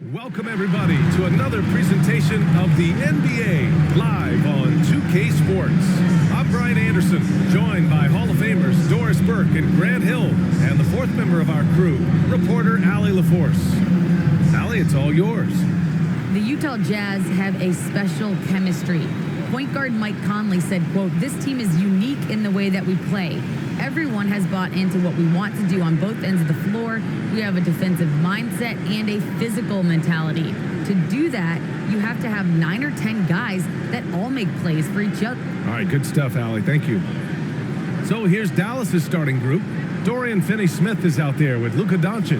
Welcome everybody to another presentation of the NBA live on 2K Sports. I'm Brian Anderson, joined by Hall of Famers Doris Burke and Grant Hill, and the fourth member of our crew, reporter Allie LaForce. Allie, it's all yours. The Utah Jazz have a special chemistry. Point guard Mike Conley said, quote, "This team is unique in the way that we play. Everyone has bought into what we want to do on both ends of the floor. We have a defensive mindset and a physical mentality. To do that, you have to have 9 or 10 guys that all make plays for each other." All right, good stuff, Allie. Thank you. So here's Dallas's starting group. Dorian Finney-Smith is out there with Luka Doncic.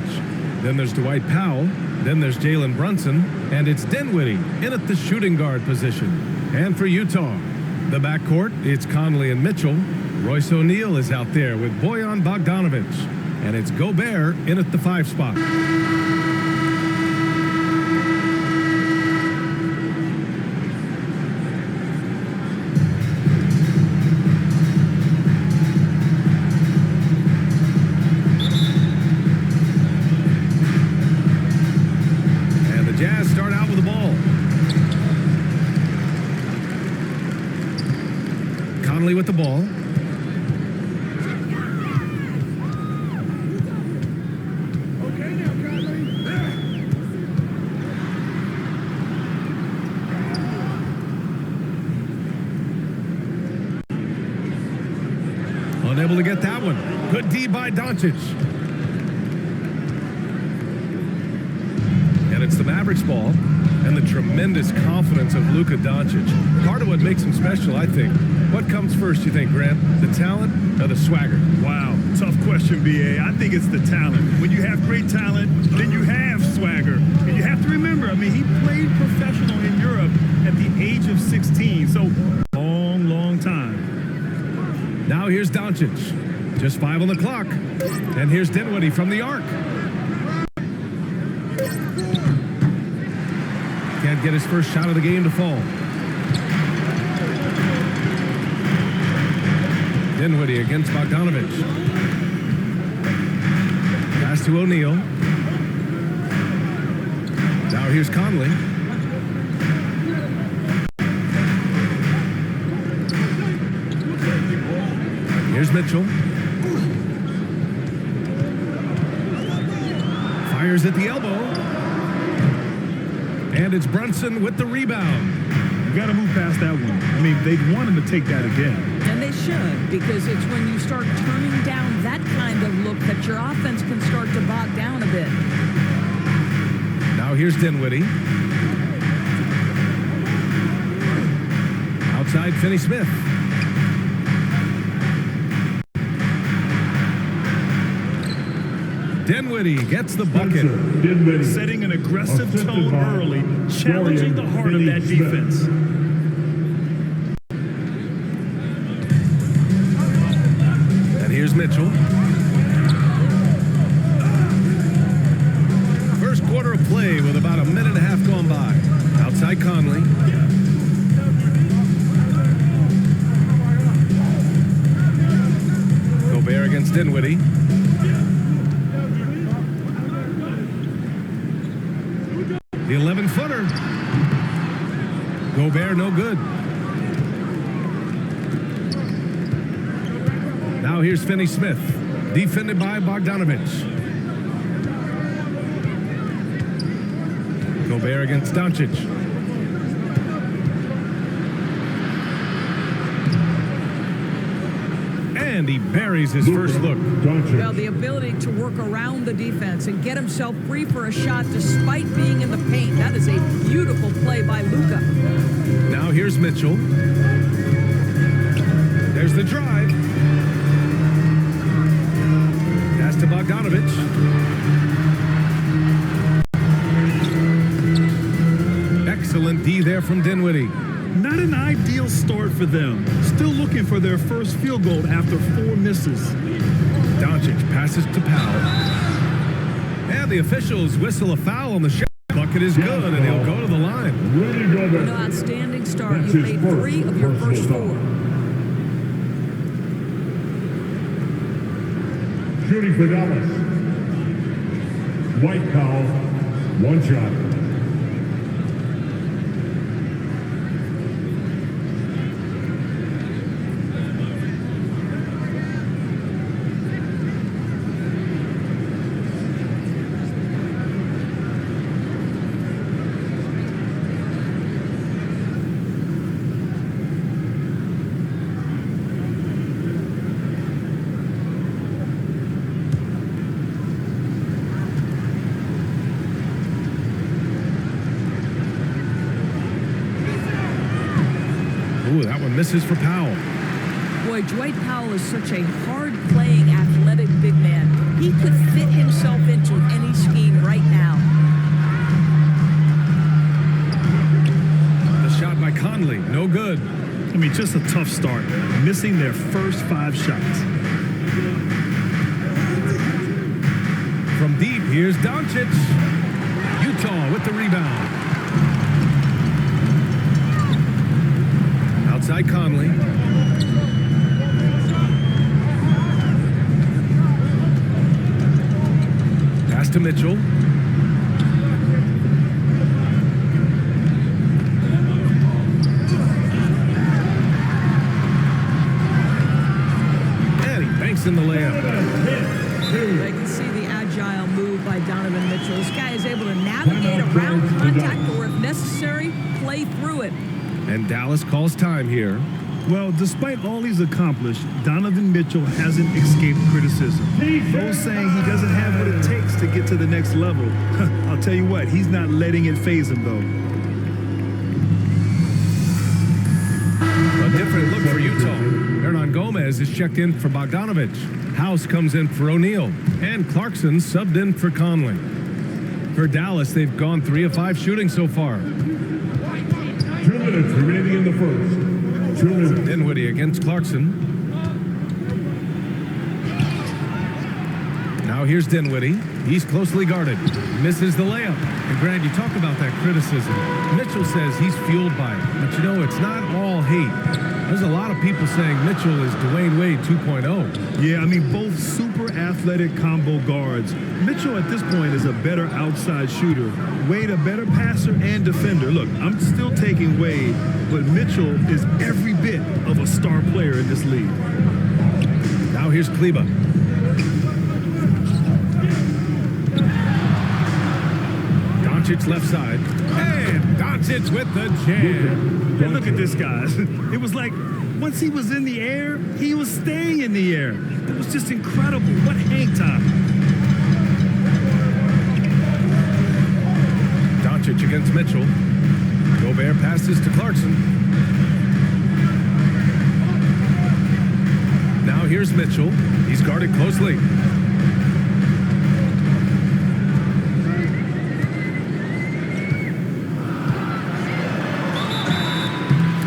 Then there's Dwight Powell. Then there's Jalen Brunson. And it's Dinwiddie in at the shooting guard position. And for Utah, the backcourt, it's Conley and Mitchell. Royce O'Neal is out there with Bojan Bogdanovic. And it's Gobert in at the 5 spot. And the Jazz start out with the ball. Conley with the ball. Unable to get that one. Good D by Doncic. And it's the Mavericks ball. And the tremendous confidence of Luka Doncic. Part of what makes him special, I think. What comes first, you think, Grant? The talent or the swagger? Wow, tough question, B.A. I think it's the talent. When you have great talent, then you have swagger. And you have to remember, I mean, he played professional in Europe at the age of 16. So, long time. Now here's Doncic. Just 5 on the clock. And here's Dinwiddie from the arc. Can't get his first shot of the game to fall. Dinwiddie against Bogdanovic. Pass to O'Neal. Now here's Conley. Here's Mitchell. Fires at the elbow. And it's Brunson with the rebound. You got to move past that one. I mean, they want him to take that again. And they should, because it's when you start turning down that kind of look that your offense can start to bog down a bit. Now here's Dinwiddie. Outside Finney-Smith. Dinwiddie gets the bucket. Setting an aggressive tone early, challenging the heart of that defense. And here's Mitchell. First quarter of play with about a minute and a half gone by. Outside Conley. Gobert against Dinwiddie. The 11-footer. Gobert no good. Now here's Finney-Smith. Defended by Bogdanovic. Gobert against Doncic. And he buries his first look. Well, the ability to work around the defense and get himself free for a shot despite being in the paint. That is a beautiful play by Luka. Now here's Mitchell. There's the drive. Pass to Bogdanovic. Excellent D there from Dinwiddie. Not an ideal start for them. Still looking for their first field goal after 4 misses. Doncic passes to Powell. And the officials whistle a foul on the shot. Bucket is good, and he'll go to the line. An outstanding start. You made 3 of your first 4. Shooting for Dallas. White Powell, 1 shot. Ooh, that one misses for Powell. Boy, Dwight Powell is such a hard-playing, athletic big man. He could fit himself into any scheme right now. The shot by Conley, no good. I mean, just a tough start, missing their first 5 shots. From deep, here's Doncic. Utah with the rebound. Outside Conley. Pass to Mitchell. And he banks in the layup. I can see the agile move by Donovan Mitchell. This guy is able to navigate around contact or, if necessary, play through it. And Dallas calls time here. Well, despite all he's accomplished, Donovan Mitchell hasn't escaped criticism. Those saying he doesn't have what it takes to get to the next level. I'll tell you what, he's not letting it faze him, though. A different look for Utah. Hernan Gomez is checked in for Bogdanovich. House comes in for O'Neal. And Clarkson subbed in for Conley. For Dallas, they've gone 3 of 5 shooting so far. 2 minutes remaining in the first. 2 minutes. Dinwiddie against Clarkson. Now here's Dinwiddie. He's closely guarded. Misses the layup. And Grant, you talk about that criticism. Mitchell says he's fueled by it. But you know, it's not all hate. There's a lot of people saying Mitchell is Dwayne Wade 2.0. Yeah, I mean, both super athletic combo guards. Mitchell at this point is a better outside shooter. Wade a better passer and defender. Look, I'm still taking Wade, but Mitchell is every bit of a star player in this league. Now here's Kleba. Doncic left side. And Doncic with the jam. And look at this, guys. It was like once he was in the air, he was staying in the air. It was just incredible. What hang time. Doncic against Mitchell. Gobert passes to Clarkson. Now here's Mitchell. He's guarded closely.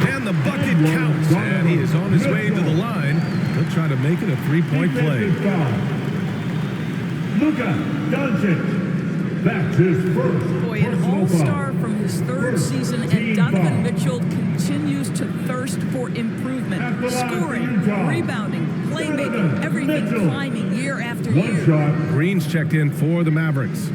And the bucket counts. And he is on his way to the line. He'll try to make it a 3-point play. Luka Doncic. That's his first. Boy, an all-star from his 3rd season, and Donovan Mitchell continues to thirst for improvement. Scoring, rebounding, playmaking, everything climbing year after year. Green's checked in for the Mavericks.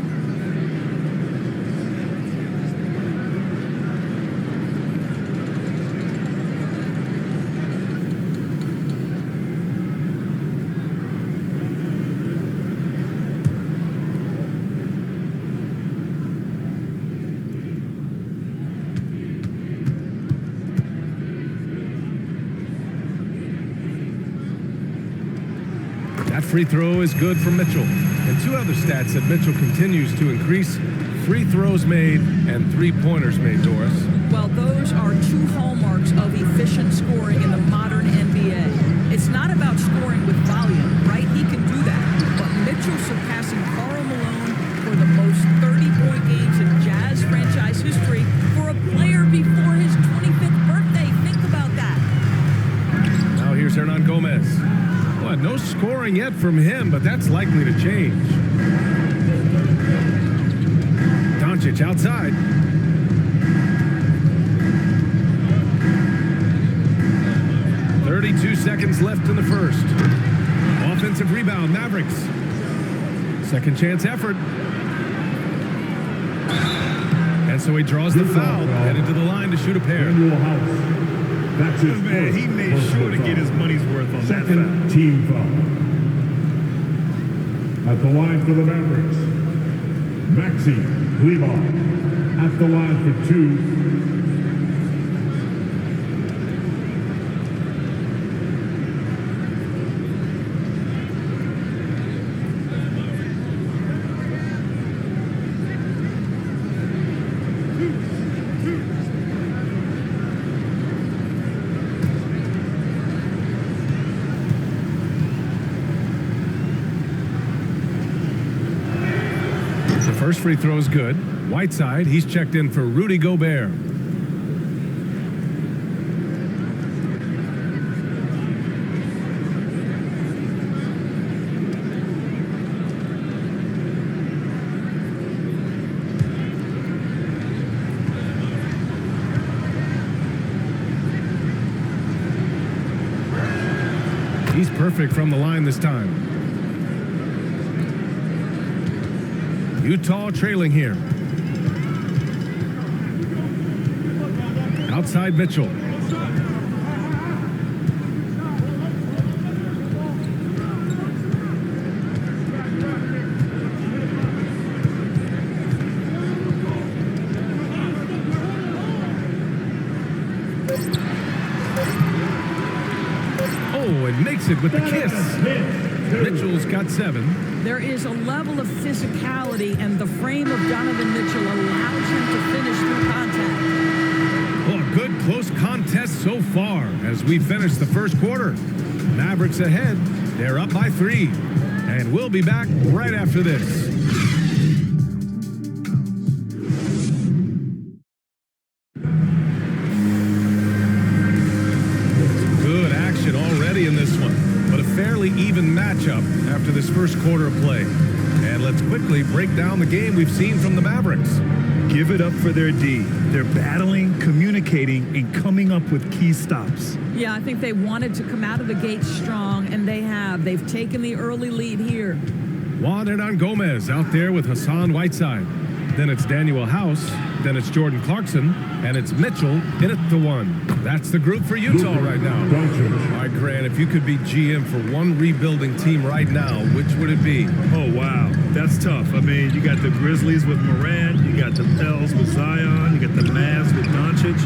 That free throw is good for Mitchell. And 2 other stats that Mitchell continues to increase: free throws made and 3-pointers made, Doris. Well, those are 2 hallmarks of efficient scoring in the modern NBA. It's not about scoring with volume, right? He can do that. But Mitchell surpassing Karl Malone for the most 30-point games in Jazz franchise history for a player before his 25th birthday. Think about that. Now here's Hernan Gomez. Well, no scoring yet from him, but that's likely to change. Doncic outside. .32 seconds left in the first. Offensive rebound, Mavericks. Second chance effort. And so he draws the foul, headed to the line to shoot a pair. That's his Man, he made sure to get his money's worth on that foul. second team foul. At the line for the Mavericks, Maxi Kleber. At the line for 2. First free throw is good. Whiteside, he's checked in for Rudy Gobert. He's perfect from the line this time. Utah trailing here. Outside Mitchell. Oh, and makes it with the kiss. Mitchell's got 7. There is a level of physicality, and the frame of Donovan Mitchell allows him to finish through contact. Well, a good close contest so far as we finish the first quarter. Mavericks ahead. They're up by 3. And we'll be back right after this. Good action already in this one, but a fairly even matchup after this first quarter of play. And let's quickly break down the game we've seen from the Mavericks. Give it up for their D. They're battling, communicating, and coming up with key stops. Yeah, I think they wanted to come out of the gate strong, and they have. They've taken the early lead here. Juan Hernan-Gomez out there with Hassan Whiteside. Then it's Daniel House. Then it's Jordan Clarkson. And it's Mitchell in at the 1. That's the group for Utah right now. All right, Grant, if you could be GM for one rebuilding team right now, which would it be? Oh, wow. That's tough. I mean, you got the Grizzlies with Morant. You got the Pels with Zion. You got the Mavs with Doncic.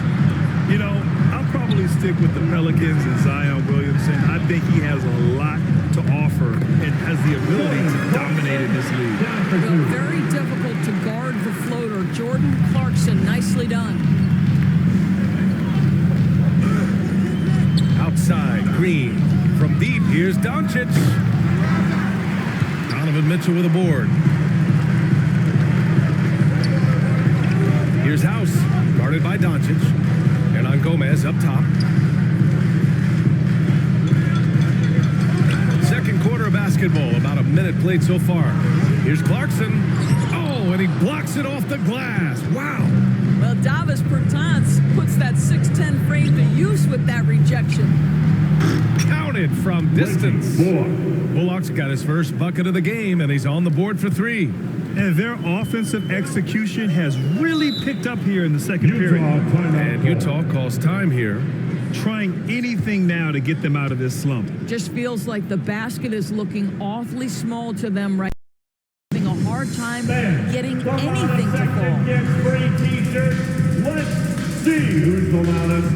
You know, I'll probably stick with the Pelicans and Zion Williamson. I think he has a lot to offer and has the ability to dominate in this league. Well, very difficult to guard the floater. Jordan Clarkson, nicely done. Outside, Green. From deep, here's Doncic. Donovan Mitchell with a board. Here's House, guarded by Doncic. Hernan-Gomez up top. Second quarter of basketball, about a minute played so far. Here's Clarkson. Oh, and he blocks it off the glass. Wow. Well, Davis Bertans puts that 6'10" frame to use with that rejection. Counted from distance. Bullock's got his first bucket of the game, and he's on the board for 3. And their offensive execution has really picked up here in the second period. And Utah calls time here. Trying anything now to get them out of this slump. Just feels like the basket is looking awfully small to them right now. Having a hard time getting anything to fall. Let's see who's the loudest.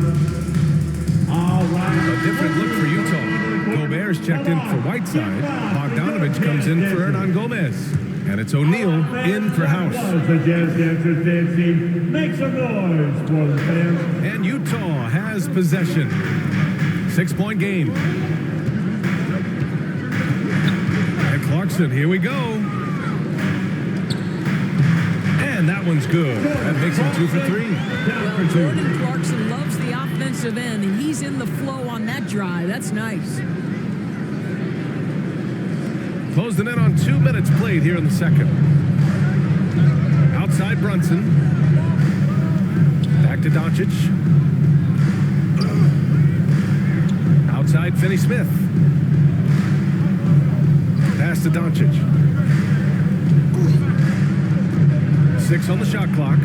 All right. A different look for Utah. Gobert's checked in for Whiteside. Bogdanovich comes in for Hernan-Gomez. And it's O'Neal in for House. The Jazz Dancers dancing. Make some noise for the fans. And Utah has possession. 6-point game. And Clarkson, here we go. And that one's good. That makes him 2 for 3. Well, Jordan Clarkson loves the offensive end, and he's in the flow on that drive. That's nice. Closing in on 2 minutes played here in the second. Outside Brunson. Back to Doncic. Outside Finney-Smith. Pass to Doncic. 6 on the shot clock.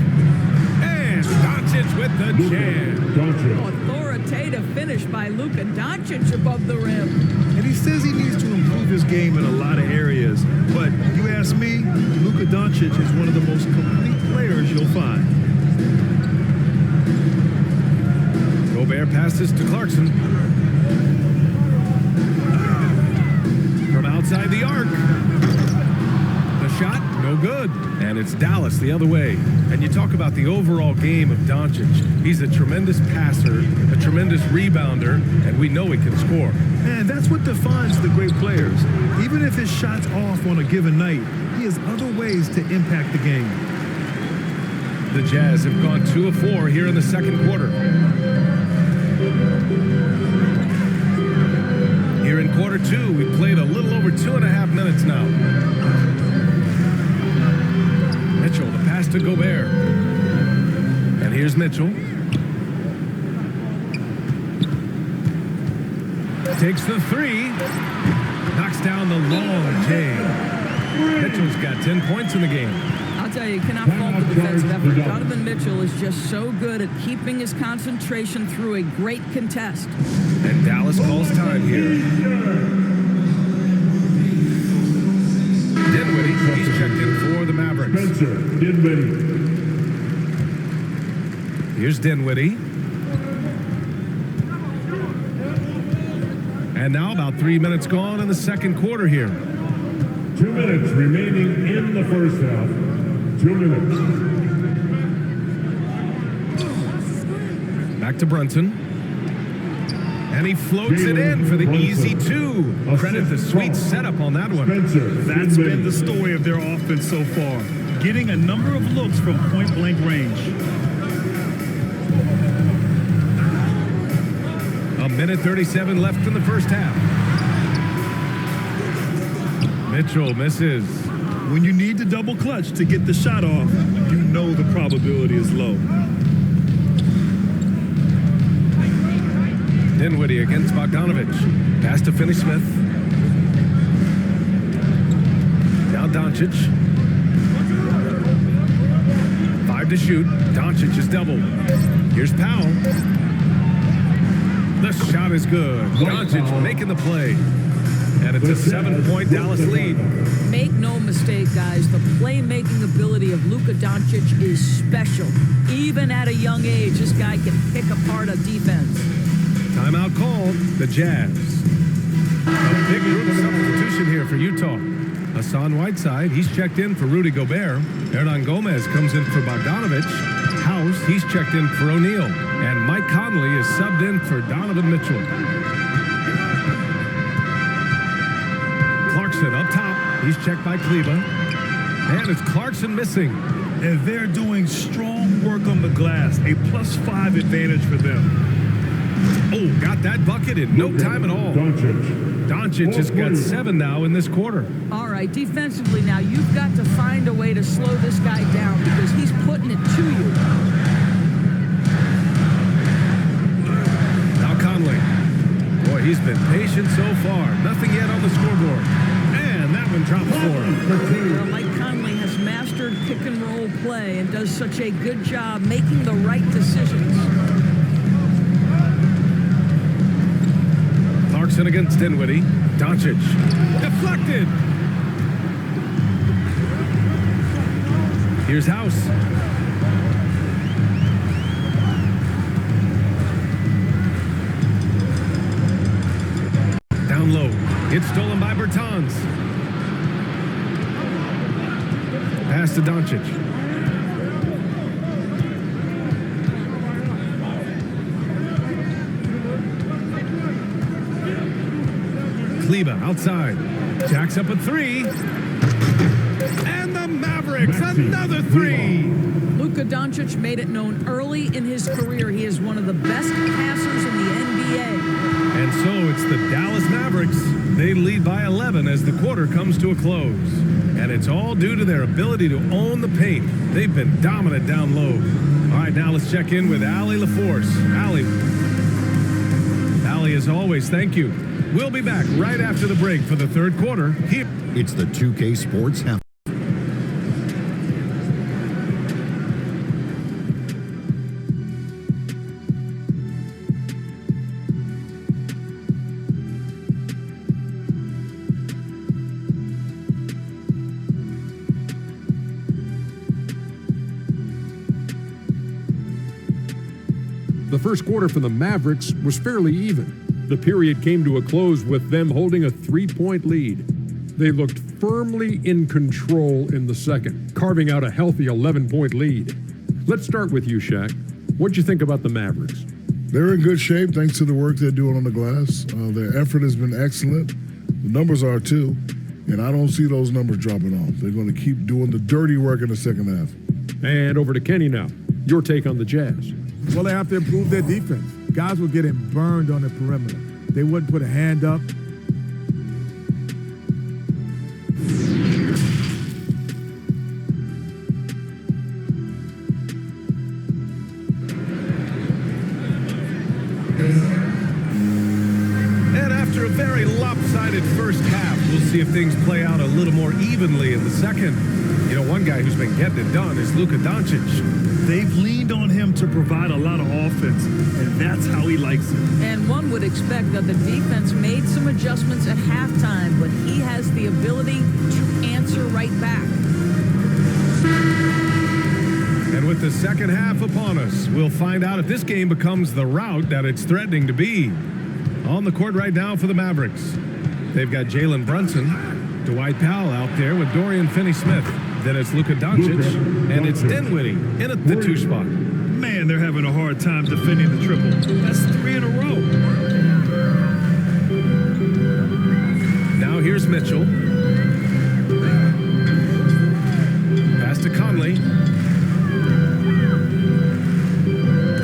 And Doncic with the jam. Authoritative finish by Luka Doncic above the rim. And he says he needs to improve his game in a lot of areas. But you ask me, Luka Doncic is one of the most complete players you'll find. Gobert passes to Clarkson. From outside the arc. The shot, no good. And it's Dallas the other way. And you talk about the overall game of Doncic. He's a tremendous passer, a tremendous rebounder, and we know he can score. And that's what defines the great players. Even if his shot's off on a given night, he has other ways to impact the game. The Jazz have gone 2 of 4 here in the second quarter. Here in quarter 2, we've played a little over 2.5 minutes now. Mitchell, the pass to Gobert. And here's Mitchell. Takes the 3. Knocks down the long J. Mitchell's got 10 points in the game. I'll tell you cannot fault the defensive effort. Donovan Mitchell is just so good at keeping his concentration through a great contest. And Dallas calls time here. Dinwiddie, he's checked in for the Mavericks. Spencer Dinwiddie. Here's Dinwiddie. And now about 3 minutes gone in the second quarter here. 2 minutes remaining in the first half. 2 minutes. Back to Brunson. And he floats it in for the easy 2. Credit the sweet setup on that one. That's been the story of their offense so far, getting a number of looks from point-blank range. A minute 37 left in the first half. Mitchell misses. When you need to double clutch to get the shot off, you know the probability is low. Dinwiddie against Bogdanovich. Pass to Finney-Smith. Now Doncic. 5 to shoot. Doncic is doubled. Here's Powell. The shot is good. Doncic making the play. And it's a 7-point Dallas lead. Make no mistake, guys, the playmaking ability of Luka Doncic is special. Even at a young age, this guy can pick apart a defense. Timeout called, the Jazz. A big group substitution here for Utah. Hassan Whiteside, he's checked in for Rudy Gobert. Hernan Gomez comes in for Bogdanovich. House, he's checked in for O'Neal. And Mike Conley is subbed in for Donovan Mitchell. Clarkson up top. He's checked by Kleba. And it's Clarkson missing. And they're doing strong work on the glass. A +5 advantage for them. Oh, got that bucket in no time at all. Doncic has got 7 now in this quarter. All right, defensively now, you've got to find a way to slow this guy down because he's putting it to you. Now Conley. Boy, he's been patient so far. Nothing yet on the scoreboard. And that one drops for him. Well, Mike Conley has mastered pick-and-roll play and does such a good job making the right decisions. Clarkson against Dinwiddie. Doncic. Deflected. Here's House. Down low. It's stolen by Bertans. Pass to Doncic. Kleba outside. Jacks up a 3. And the Mavericks, another 3. Luka Doncic made it known early in his career he is one of the best passers in the NBA. And so it's the Dallas Mavericks. They lead by 11 as the quarter comes to a close. And it's all due to their ability to own the paint. They've been dominant down low. All right, now let's check in with Allie LaForce. Allie, as always, thank you. We'll be back right after the break for the third quarter. Here. It's the 2K Sports Half. The first quarter for the Mavericks was fairly even. The period came to a close with them holding a 3-point lead. They looked firmly in control in the second, carving out a healthy 11-point lead. Let's start with you, Shaq. What'd you think about the Mavericks? They're in good shape thanks to the work they're doing on the glass. Their effort has been excellent. The numbers are too. And I don't see those numbers dropping off. They're going to keep doing the dirty work in the second half. And over to Kenny now. Your take on the Jazz. Well, they have to improve their defense. Guys were getting burned on the perimeter. They wouldn't put a hand up. And after a very lopsided first half, we'll see if things play out a little more evenly in the second. You know, one guy who's been getting it done is Luka Doncic. They've leaned on him to provide a lot of offense, and that's how he likes it. And one would expect that the defense made some adjustments at halftime, but he has the ability to answer right back. And with the second half upon us, we'll find out if this game becomes the rout that it's threatening to be. On the court right now for the Mavericks, they've got Jalen Brunson, Dwight Powell out there with Dorian Finney-Smith. Then it's Luka Doncic, and it's Dinwiddie in at the 2 spot. Man, they're having a hard time defending the triple. That's 3 in a row. Now here's Mitchell. Pass to Conley.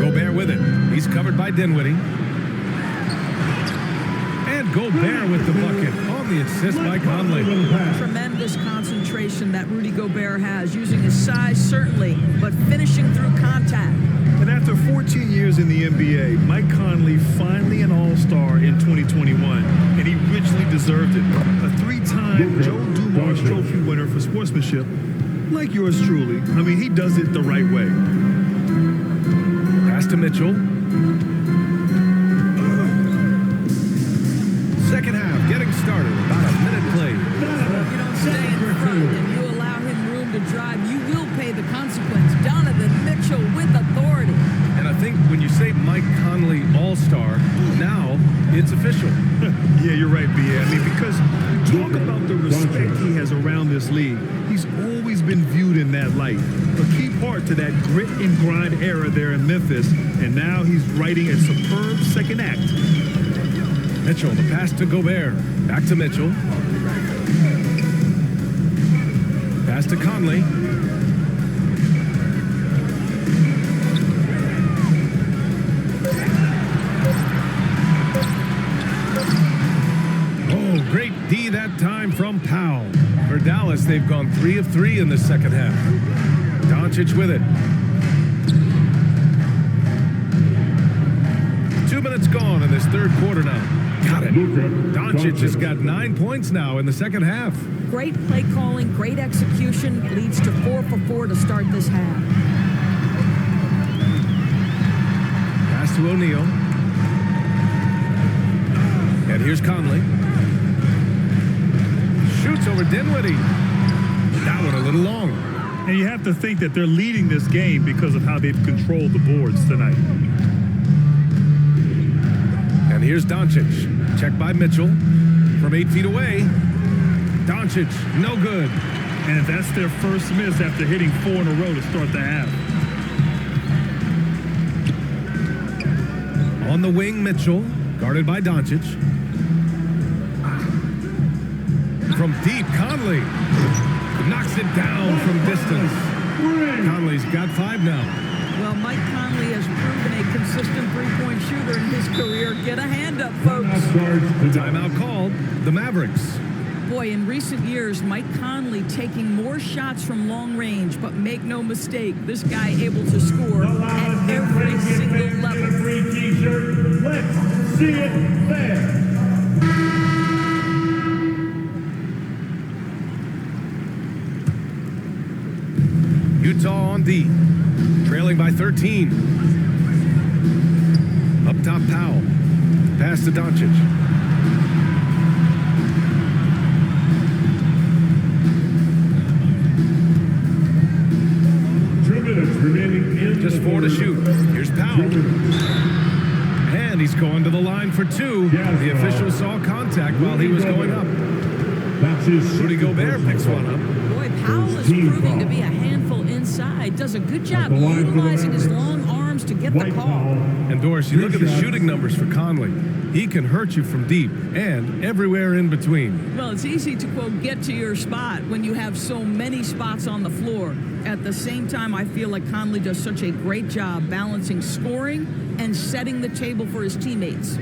Gobert with it. He's covered by Dinwiddie. And Gobert with the bucket on the assist by Conley. Tremendous concentration that Rudy Gobert has, using his size certainly, but finishing through contact. And after 14 years in the NBA, Mike Conley finally an all-star in 2021, and he richly deserved it. A 3-time Joe Dumars Trophy winner for sportsmanship, like yours truly. I mean, he does it the right way. Pass to Mitchell. Second half getting started, about a minute played. If you don't stay in front and you allow him room to drive, you will pay the consequence. Donovan Mitchell with authority. And I think when you say Mike Conley All-Star, now it's official. Yeah, you're right, B.A. I mean, because you talk about the respect he has around this league. He's always been viewed in that light. A key part to that grit and grind era there in Memphis, and now he's writing a superb second act. Mitchell, the pass to Gobert. Back to Mitchell. Pass to Conley. Oh, great D that time from Powell. For Dallas, they've gone 3 of 3 in the second half. Doncic with it. 2 minutes gone in this third quarter now. Got it. Doncic has got 9 points now in the second half. Great play calling, great execution, leads to 4 for 4 to start this half. Pass to O'Neal. And here's Conley. Shoots over Dinwiddie. That one a little long. And you have to think that they're leading this game because of how they've controlled the boards tonight. And here's Doncic. Checked by Mitchell from 8 feet away. Doncic, no good. And that's their first miss after hitting 4 in a row to start the half. On the wing, Mitchell, guarded by Doncic. From deep, Conley knocks it down from distance. Conley's got 5 now. Well, Mike Conley has proven a consistent three-point shooter in his career. Get a hand up, folks. Timeout called. The Mavericks. Boy, in recent years, Mike Conley taking more shots from long range, but make no mistake, this guy able to score at every single level. Let's see it there. Utah on D, trailing by 13. Up top, Powell. Pass to Doncic. Just 4 to shoot. Here's Powell. And he's going to the line for 2. The official saw contact while he was going up. That's his Rudy second Gobert personal picks one foul. up. Boy, Powell is Team proving to foul. be a handful inside. Does a good job the line for the utilizing his Mavericks. long arms to get the White call. foul. And Doris, you look at the Good shooting numbers for Conley. He can hurt you from deep and everywhere in between. Well, it's easy to, quote, get to your spot when you have so many spots on the floor. At the same time, I feel like Conley does such a great job balancing scoring and setting the table for his teammates.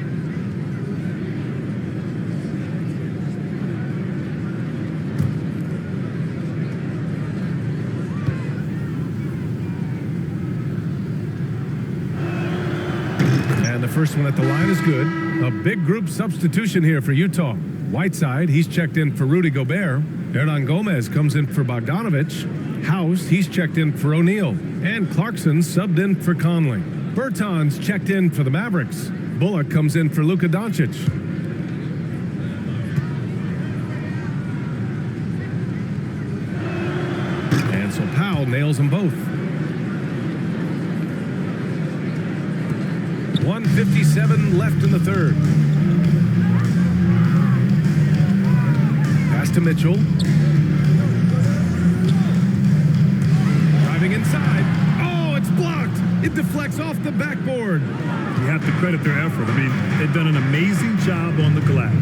And the first one at the line is good. A big group substitution here for Utah. Whiteside, he's checked in for Rudy Gobert. Hernan Gomez comes in for Bogdanovich. House, he's checked in for O'Neal. And Clarkson subbed in for Conley. Bertans checked in for the Mavericks. Bullock comes in for Luka Doncic. And so Powell nails them both. 1:57 left in the third. Pass to Mitchell. Driving inside. Oh, it's blocked. It deflects off the backboard. You have to credit their effort. I mean, they've done an amazing job on the glass.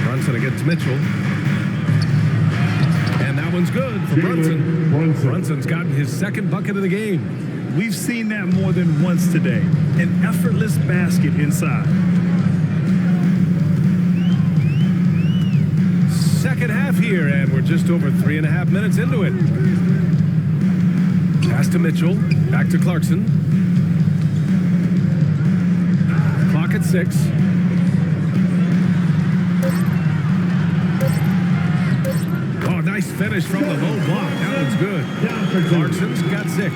Brunson against Mitchell. And that one's good for Brunson. Brunson's gotten his second bucket of the game. We've seen that more than once today. An effortless basket inside. Second half here, and we're just over 3.5 minutes into it. Pass to Mitchell. Back to Clarkson. Clock at 6. Oh, nice finish from the low block. That one's good. Clarkson's got 6.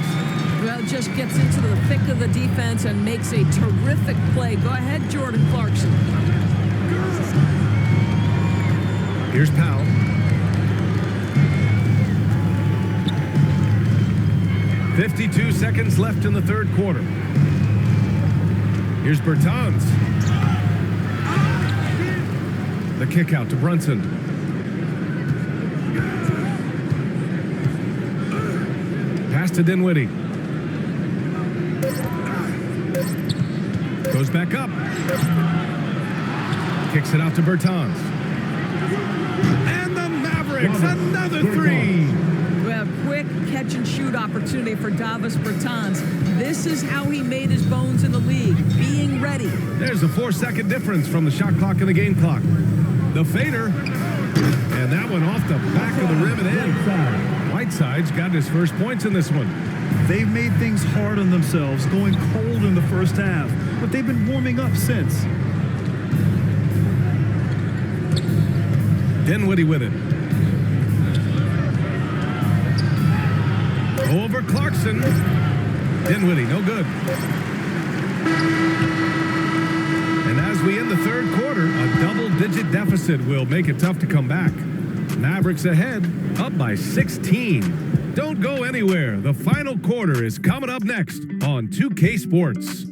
Well, just gets into the thick of the defense and makes a terrific play. Go ahead, Jordan Clarkson. Here's Powell. .52 seconds left in the third quarter. Here's Bertans. The kick out to Brunson. Pass to Dinwiddie. Goes back up. Kicks it out to Bertans. And the Mavericks, another 3. Well, quick catch-and-shoot opportunity for Davis Bertans. This is how he made his bones in the league, being ready. There's a 4-second difference from the shot clock and the game clock. The fader, and that one off the back of the rim and in. Whiteside's got his first points in this one. They've made things hard on themselves, going cold in the first half, but they've been warming up since. Dinwiddie with it. Over Clarkson. Dinwiddie, no good. And as we end the third quarter, a double-digit deficit will make it tough to come back. Mavericks ahead, up by 16. Don't go anywhere. The final quarter is coming up next on 2K Sports.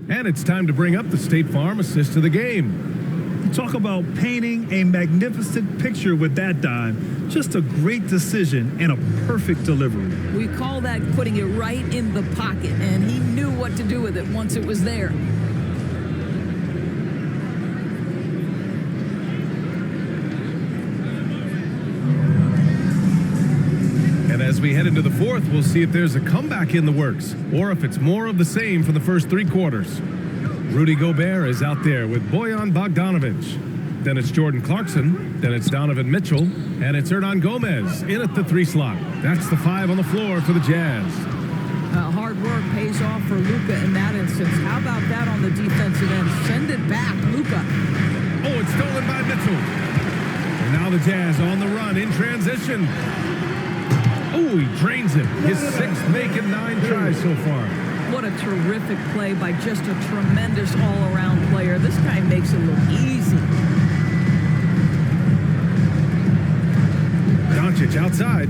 And it's time to bring up the State Farm assist of the game. Talk about painting a magnificent picture with that dime. Just a great decision and a perfect delivery. We call that putting it right in the pocket, and he knew what to do with it once it was there. And as we head into the fourth, we'll see if there's a comeback in the works or if it's more of the same for the first 3 quarters. Rudy Gobert is out there with Bojan Bogdanovich. Then it's Jordan Clarkson. Then it's Donovan Mitchell. And it's Hernan Gomez in at the 3 slot. That's the 5 on the floor for the Jazz. Hard work pays off for Luka in that instance. How about that on the defensive end? Send it back, Luka. Oh, it's stolen by Mitchell. And now the Jazz on the run in transition. Oh, he drains it. His 6th make in 9 tries so far. What a terrific play by just a tremendous all-around player. This guy makes it look easy. Doncic outside.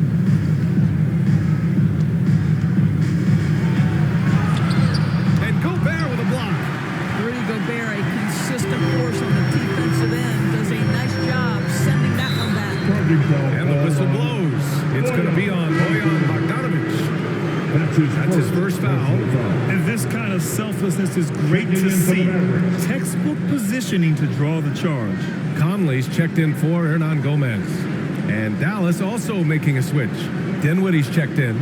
And Gobert with a block. Rudy Gobert, a consistent force on the defensive end, does a nice job sending that one back. And the whistle blows. It's going to be on Bojan Bogdanovic. That's his first foul. And this kind of selflessness is great to see. Textbook positioning to draw the charge. Conley's checked in for Hernan Gomez. And Dallas also making a switch. Dinwiddie's checked in.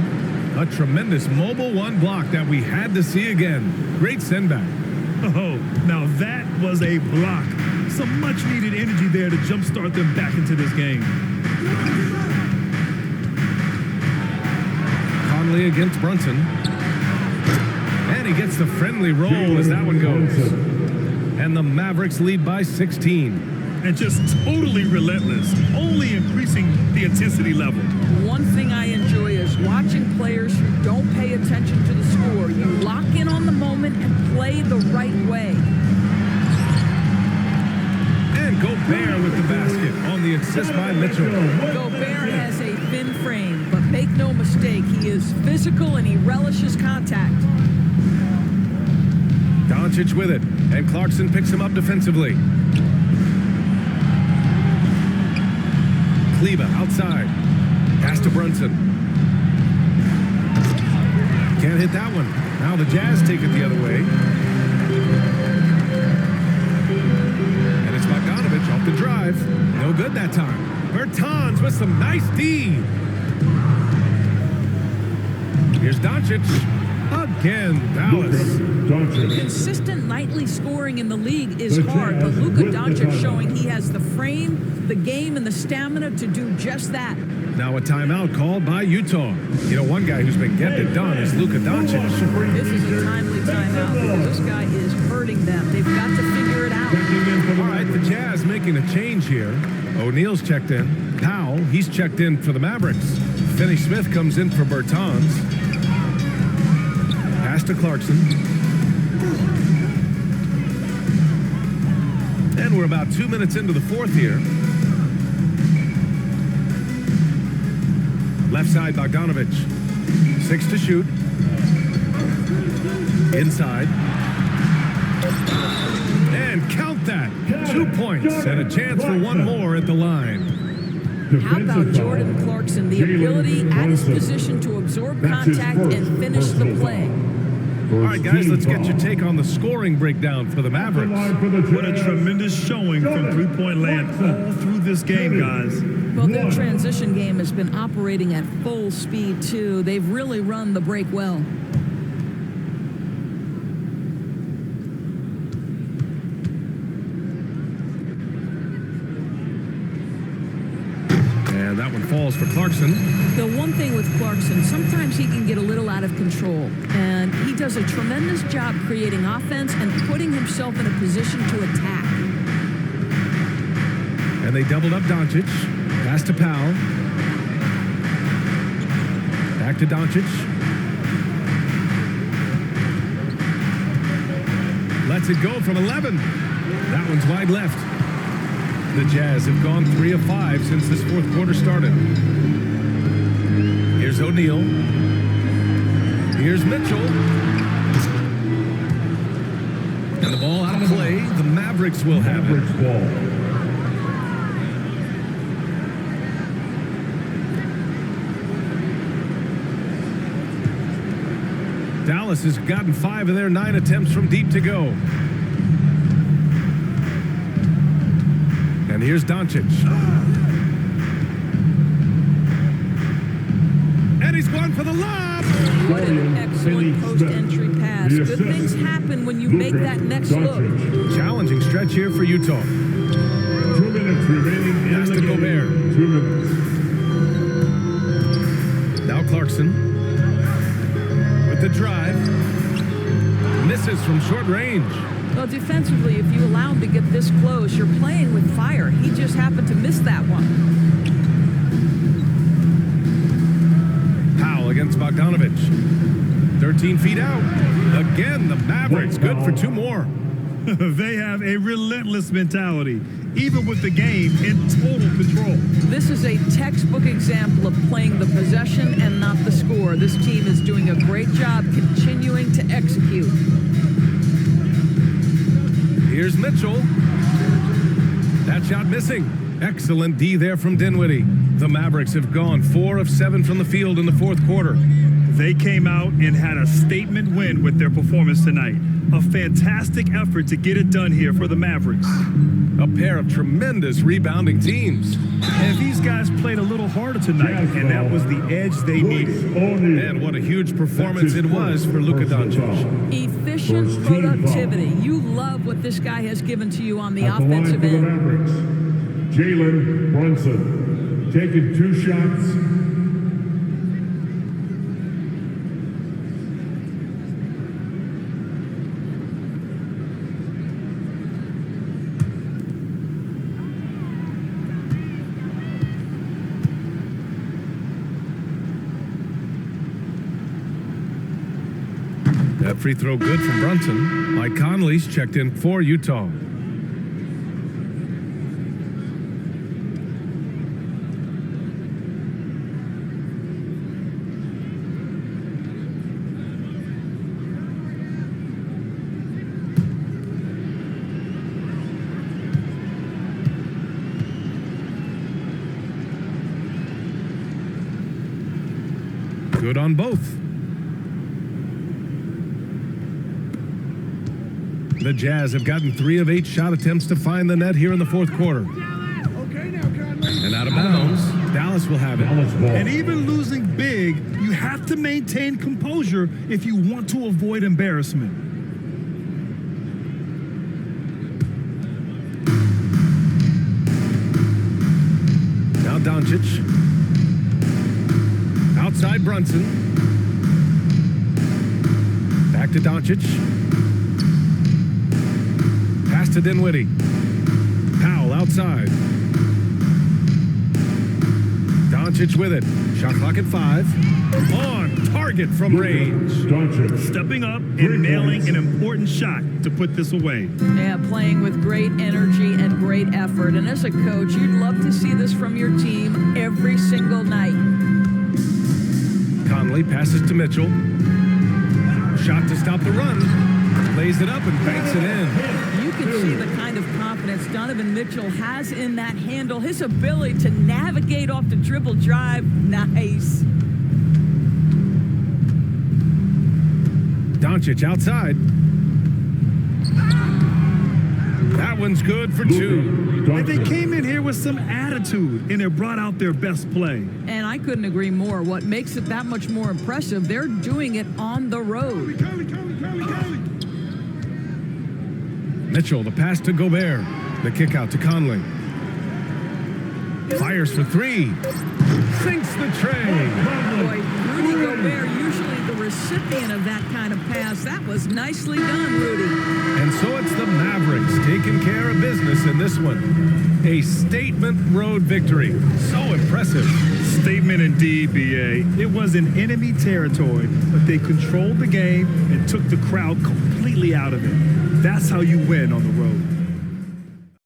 A tremendous mobile 1 block that we had to see again. Great send back. Oh, now that was a block. Some much needed energy there to jumpstart them back into this game. Conley against Brunson. And he gets the friendly roll as that one goes. And the Mavericks lead by 16. And just totally relentless, only increasing the intensity level. One thing I enjoy is watching players who don't pay attention to the score. You lock in on the moment and play the right way. And Gobert with the basket on the assist by Mitchell. Gobert has a thin frame, but make no mistake, he is physical and he relishes contact. Doncic with it, and Clarkson picks him up defensively. Kleba outside. Pass to Brunson. Can't hit that one. Now the Jazz take it the other way. And it's Bogdanovic off the drive. No good that time. Bertans with some nice D. Here's Doncic. Again, Dallas. Consistent nightly scoring in the league is hard, but Luka Doncic showing he has the frame, the game, and the stamina to do just that. Now a timeout called by Utah. You know, one guy who's been getting it done is Luka Doncic. This is a timely timeout because this guy is hurting them. They've got to figure it out. All right, the Jazz making a change here. O'Neal's checked in. Powell, he's checked in for the Mavericks. Finney Smith comes in for Bertans. Pass to Clarkson. And we're about 2 minutes into the 4th here. Left side, Bogdanovic. 6 to shoot. Inside. And count that. 2 points and a chance for one more at the line. How about Jordan Clarkson? The ability at his position to absorb contact and finish the play. All right, guys, let's get your take on the scoring breakdown for the Mavericks. What a tremendous showing from three-point land all through this game, guys. Well, their transition game has been operating at full speed, too. They've really run the break well. And that one falls for Clarkson. The one thing with Clarkson, sometimes he can get a little out of control, and he does a tremendous job creating offense and putting himself in a position to attack. And they doubled up Doncic. Pass to Powell. Back to Doncic. Lets it go from 11. That one's wide left. The Jazz have gone 3 of 5 since this 4th quarter started. Here's O'Neal. Here's Mitchell. And the ball out of play. The Mavericks will have it. Dallas has gotten 5 of their 9 attempts from deep to go. And here's Doncic. And he's going for the lob. What an excellent post-entry pass. Good things happen when you make that next look. Challenging stretch here for Utah. 2 minutes remaining. Pass to Gobert. 2 minutes. Now Clarkson. With the drive. Misses from short range. Well, defensively, if you allow him to get this close, you're playing with fire. He just happened to miss that one. Powell against Bogdanovich. 13 feet out. Again, the Mavericks good for 2 more. They have a relentless mentality, even with the game in total control. This is a textbook example of playing the possession and not the score. This team is doing a great job continuing to execute. Here's Mitchell. That shot missing. Excellent D there from Dinwiddie. The Mavericks have gone 4 of 7 from the field in the 4th quarter. They came out and had a statement win with their performance tonight. A fantastic effort to get it done here for the Mavericks. A pair of tremendous rebounding teams. And these guys played a little harder tonight, and that was the edge they needed. And what a huge performance it was for Luka Doncic. Efficient productivity. You love what this guy has given to you on the offensive end. Mavericks, Jalen Brunson, taking 2 shots. That free throw good from Brunson. Mike Conley's checked in for Utah. Good on both. The Jazz have gotten 3 of 8 shot attempts to find the net here in the 4th quarter. And out of bounds, Dallas will have it. And even losing big, you have to maintain composure if you want to avoid embarrassment. Now Doncic. Outside Brunson. Back to Doncic. Pass to Dinwiddie. Powell outside. Doncic with it. Shot clock at 5. On target from range. Stepping up and nailing an important shot to put this away. Yeah, playing with great energy and great effort. And as a coach, you'd love to see this from your team every single night. Conley passes to Mitchell. Shot to stop the run. Lays it up and banks it in. You can see the kind of confidence Donovan Mitchell has in that handle. His ability to navigate off the dribble drive, nice. Doncic outside. That one's good for 2. And they came in here with some attitude, and it brought out their best play. And I couldn't agree more. What makes it that much more impressive, they're doing it on the road. Mitchell, the pass to Gobert. The kick out to Conley. Fires for 3. Sinks the tray. Boy, Rudy Gobert, usually the recipient of that kind of pass. That was nicely done, Rudy. And so it's the Mavericks taking care of business in this one. A statement road victory. So impressive. Statement indeed, BA. It was in enemy territory, but they controlled the game and took the crowd completely out of it. That's how you win on the road.